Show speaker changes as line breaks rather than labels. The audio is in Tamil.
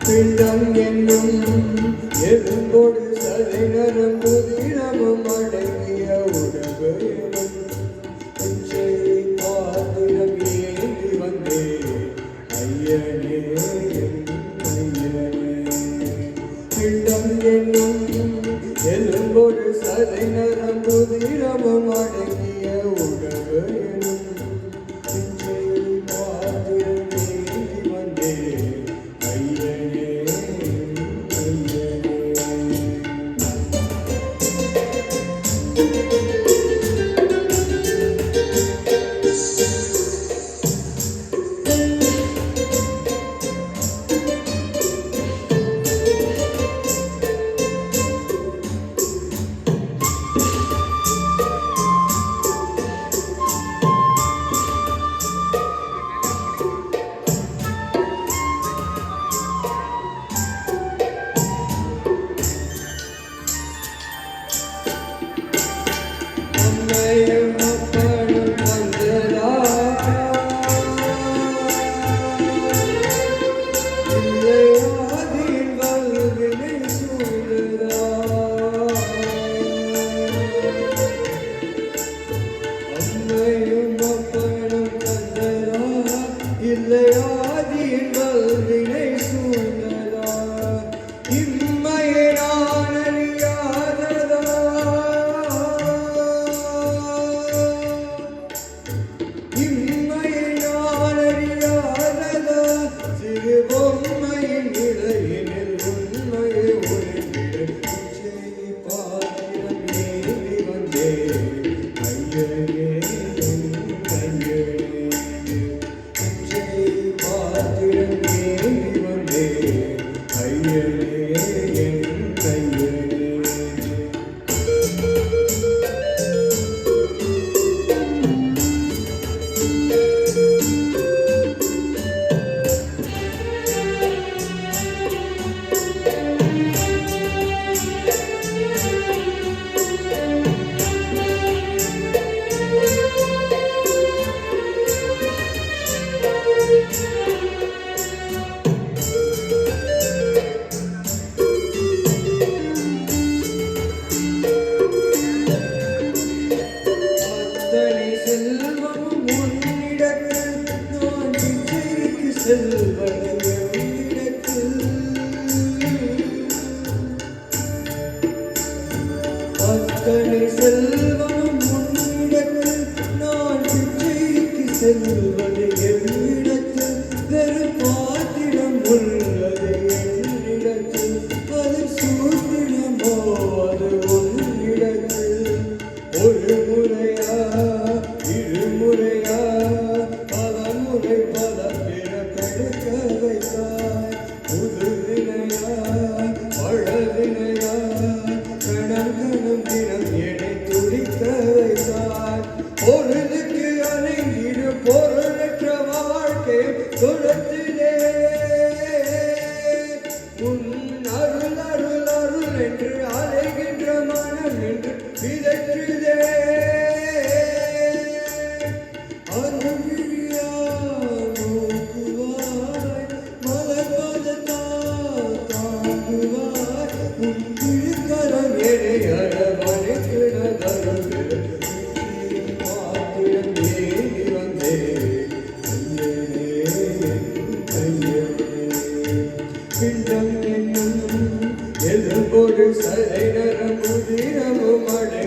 பிண்டம் என்னும் எலும்போடு சதை நரம்புதிரமும் அடங்கிய உடம்பு பிச்சை பாத்திரம் ஏந்தி வந்தே ஐயனே ஐயனே. பிண்டம் என்னும் எலும்போடு சதை நரம்புதிரமும் அடங்கிய உடம்பு பிச்சை பாத்திரம் ஏந்தி வந்தே ஐயனே. அத்தனை செல்வம் உன்னிடத்தில் நான் பிச்சைக்கு செல்வது என்னிடத்தில் வெறும் பாத்திரம் உள்ளது என்னிடத்தில் அது சூத்திரமோ அது உன்னிடத்தில் ஒரு முறையா இருமுறையா பல முறை பல பிறப்பெடுக்க வைத்தாய் புது வினையா பழவினையா கணம் தினம் எடை துடிக்க வைத்தாய் பொருளுக்கு அணைந்திடு பொருளற்ற வாழ்க்கை துரத்திலே உன் அருள் அருள் அருள் எலும்போடு சதை நரம்பு தினமும் அடை